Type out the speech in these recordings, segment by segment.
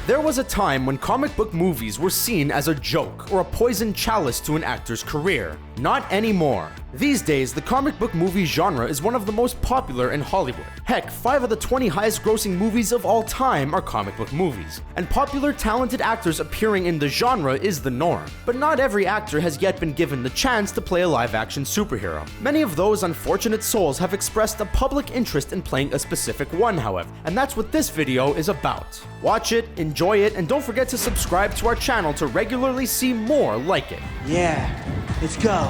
There was a time when comic book movies were seen as a joke or a poisoned chalice to an actor's career. Not anymore. These days, the comic book movie genre is one of the most popular in Hollywood. Heck, 5 of the 20 highest grossing movies of all time are comic book movies. And popular, talented actors appearing in the genre is the norm. But not every actor has yet been given the chance to play a live-action superhero. Many of those unfortunate souls have expressed a public interest in playing a specific one, however, and that's what this video is about. Watch it, enjoy it, and don't forget to subscribe to our channel to regularly see more like it. Yeah, let's go.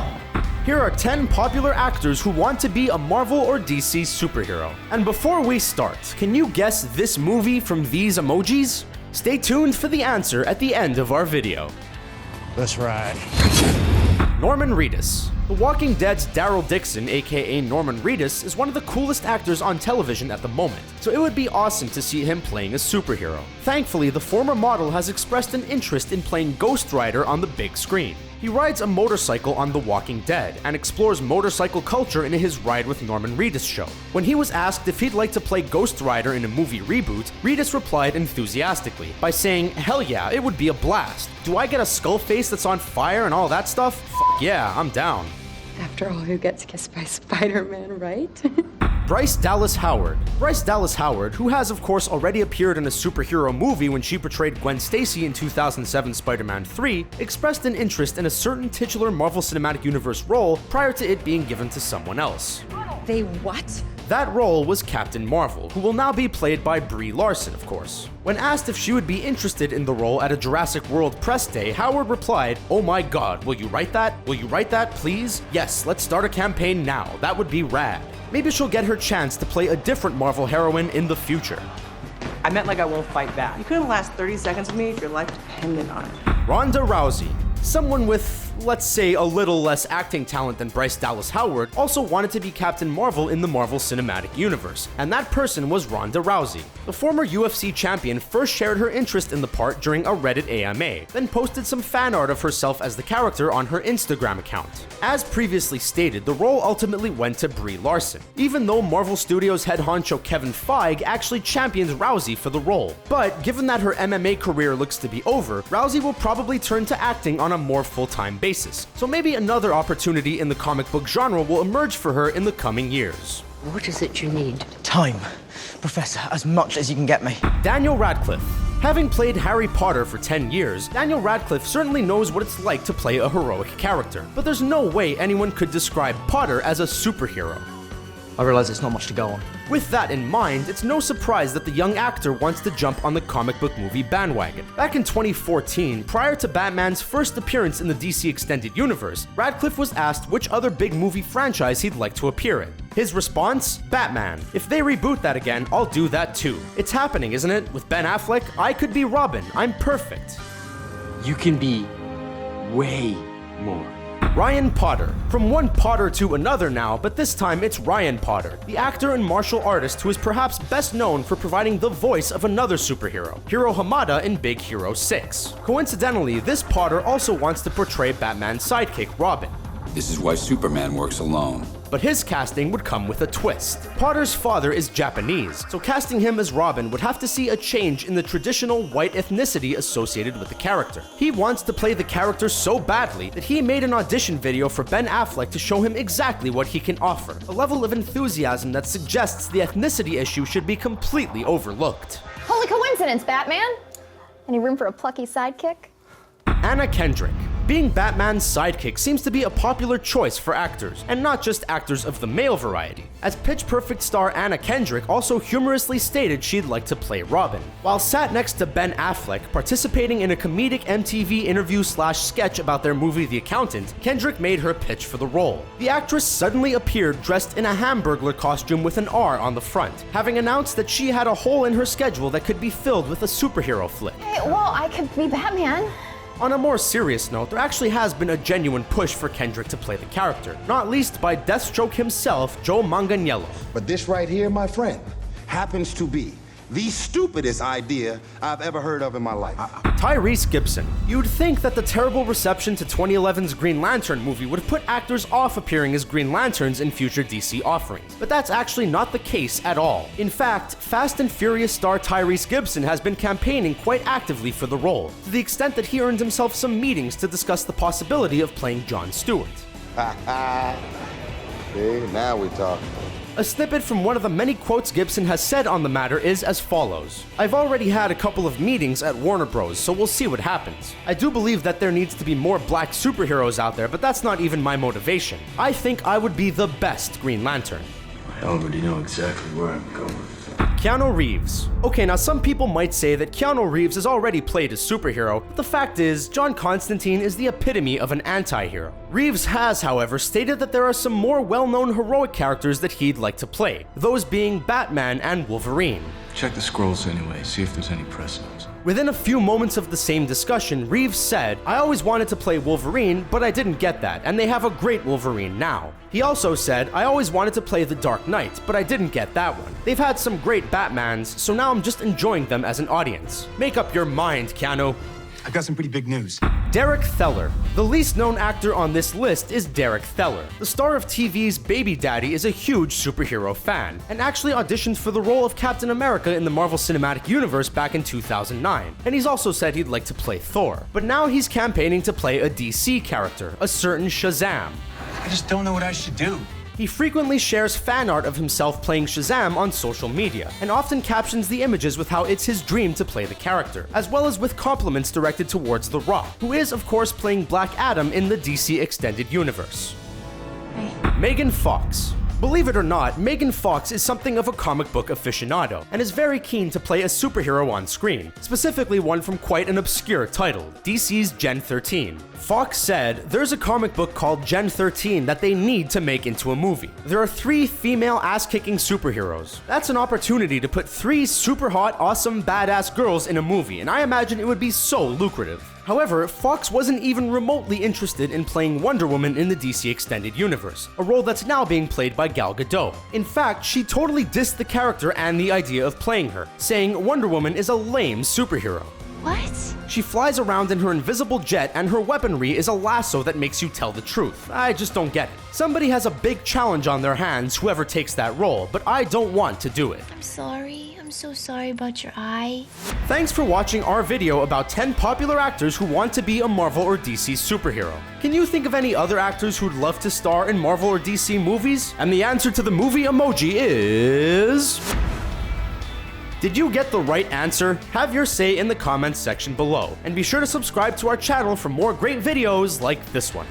Here are 10 popular actors who want to be a Marvel or DC superhero. And before we start, can you guess this movie from these emojis? Stay tuned for the answer at the end of our video. Let's ride. Norman Reedus. The Walking Dead's Daryl Dixon, aka Norman Reedus, is one of the coolest actors on television at the moment, so it would be awesome to see him playing a superhero. Thankfully, the former model has expressed an interest in playing Ghost Rider on the big screen. He rides a motorcycle on The Walking Dead and explores motorcycle culture in his Ride with Norman Reedus show. When he was asked if he'd like to play Ghost Rider in a movie reboot, Reedus replied enthusiastically by saying, "Hell yeah, it would be a blast. Do I get a skull face that's on fire and all that stuff? F yeah, I'm down." After all, who gets kissed by Spider-Man, right? Bryce Dallas Howard. Bryce Dallas Howard, who has of course already appeared in a superhero movie when she portrayed Gwen Stacy in 2007 Spider-Man 3, expressed an interest in a certain titular Marvel Cinematic Universe role prior to it being given to someone else. They what? That role was Captain Marvel, who will now be played by Brie Larson, of course. When asked if she would be interested in the role at a Jurassic World press day, Howard replied, "Oh my god, will you write that? Will you write that, please? Yes, let's start a campaign now, that would be rad." Maybe she'll get her chance to play a different Marvel heroine in the future. I meant like I won't fight back. You couldn't last 30 seconds with me if your life depended on it. Ronda Rousey. Someone with, let's say, a little less acting talent than Bryce Dallas Howard also wanted to be Captain Marvel in the Marvel Cinematic Universe, and that person was Ronda Rousey. The former UFC champion first shared her interest in the part during a Reddit AMA, then posted some fan art of herself as the character on her Instagram account. As previously stated, the role ultimately went to Brie Larson, even though Marvel Studios head honcho Kevin Feige actually champions Rousey for the role. But given that her MMA career looks to be over, Rousey will probably turn to acting on a more full-time basis, so maybe another opportunity in the comic book genre will emerge for her in the coming years. What is it you need? Time. Professor, as much as you can get me. Daniel Radcliffe. Having played Harry Potter for 10 years, Daniel Radcliffe certainly knows what it's like to play a heroic character, but there's no way anyone could describe Potter as a superhero. I realize it's not much to go on. With that in mind, it's no surprise that the young actor wants to jump on the comic book movie bandwagon. Back in 2014, prior to Batman's first appearance in the DC Extended Universe, Radcliffe was asked which other big movie franchise he'd like to appear in. His response? Batman. If they reboot that again, I'll do that too. It's happening, isn't it? With Ben Affleck, I could be Robin. I'm perfect. You can be way more. Ryan Potter. From one Potter to another now, but this time it's Ryan Potter, the actor and martial artist who is perhaps best known for providing the voice of another superhero, Hiro Hamada in Big Hero 6. Coincidentally, this Potter also wants to portray Batman's sidekick, Robin. This is why Superman works alone. But his casting would come with a twist. Potter's father is Japanese, so casting him as Robin would have to see a change in the traditional white ethnicity associated with the character. He wants to play the character so badly that he made an audition video for Ben Affleck to show him exactly what he can offer, a level of enthusiasm that suggests the ethnicity issue should be completely overlooked. Holy coincidence, Batman! Any room for a plucky sidekick? Anna Kendrick. Being Batman's sidekick seems to be a popular choice for actors, and not just actors of the male variety, as Pitch Perfect star Anna Kendrick also humorously stated she'd like to play Robin. While sat next to Ben Affleck, participating in a comedic MTV interview/sketch about their movie The Accountant, Kendrick made her pitch for the role. The actress suddenly appeared dressed in a Hamburglar costume with an R on the front, having announced that she had a hole in her schedule that could be filled with a superhero flick. Hey, well, I could be Batman. On a more serious note, there actually has been a genuine push for Kendrick to play the character, not least by Deathstroke himself, Joe Manganiello. But this right here, my friend, happens to be the stupidest idea I've ever heard of in my life. Tyrese Gibson. You'd think that the terrible reception to 2011's Green Lantern movie would have put actors off appearing as Green Lanterns in future DC offerings, but that's actually not the case at all. In fact, Fast and Furious star Tyrese Gibson has been campaigning quite actively for the role, to the extent that he earned himself some meetings to discuss the possibility of playing Jon Stewart. See, now we talk. A snippet from one of the many quotes Gibson has said on the matter is as follows: "I've already had a couple of meetings at Warner Bros, so we'll see what happens. I do believe that there needs to be more black superheroes out there, but that's not even my motivation. I think I would be the best Green Lantern." I already know exactly where I'm going. Keanu Reeves. Okay, now some people might say that Keanu Reeves has already played a superhero, but the fact is, John Constantine is the epitome of an anti-hero. Reeves has, however, stated that there are some more well-known heroic characters that he'd like to play, those being Batman and Wolverine. Check the scrolls anyway, see if there's any precedents. Within a few moments of the same discussion, Reeves said, "I always wanted to play Wolverine, but I didn't get that, and they have a great Wolverine now." He also said, "I always wanted to play the Dark Knight, but I didn't get that one. They've had some great Batmans, so now I'm just enjoying them as an audience. Make up your mind, Keanu." I've got some pretty big news. Derek Theler. The least known actor on this list is Derek Theler. The star of TV's Baby Daddy is a huge superhero fan, and actually auditioned for the role of Captain America in the Marvel Cinematic Universe back in 2009, and he's also said he'd like to play Thor. But now he's campaigning to play a DC character, a certain Shazam. I just don't know what I should do. He frequently shares fan art of himself playing Shazam on social media, and often captions the images with how it's his dream to play the character, as well as with compliments directed towards The Rock, who is of course playing Black Adam in the DC Extended Universe. Megan Fox. Believe it or not, Megan Fox is something of a comic book aficionado, and is very keen to play a superhero on screen, specifically one from quite an obscure title, DC's Gen 13. Fox said, "There's a comic book called Gen 13 that they need to make into a movie. There are 3 female ass-kicking superheroes. That's an opportunity to put 3 super hot, awesome, badass girls in a movie, and I imagine it would be so lucrative." However, Fox wasn't even remotely interested in playing Wonder Woman in the DC Extended Universe, a role that's now being played by Gal Gadot. In fact, she totally dissed the character and the idea of playing her, saying Wonder Woman is a lame superhero. What? She flies around in her invisible jet, and her weaponry is a lasso that makes you tell the truth. I just don't get it. Somebody has a big challenge on their hands, whoever takes that role, but I don't want to do it. I'm sorry. I'm so sorry about your eye. Thanks for watching our video about 10 popular actors who want to be a Marvel or DC superhero. Can you think of any other actors who'd love to star in Marvel or DC movies? And the answer to the movie emoji is... Did you get the right answer? Have your say in the comments section below, and be sure to subscribe to our channel for more great videos like this one.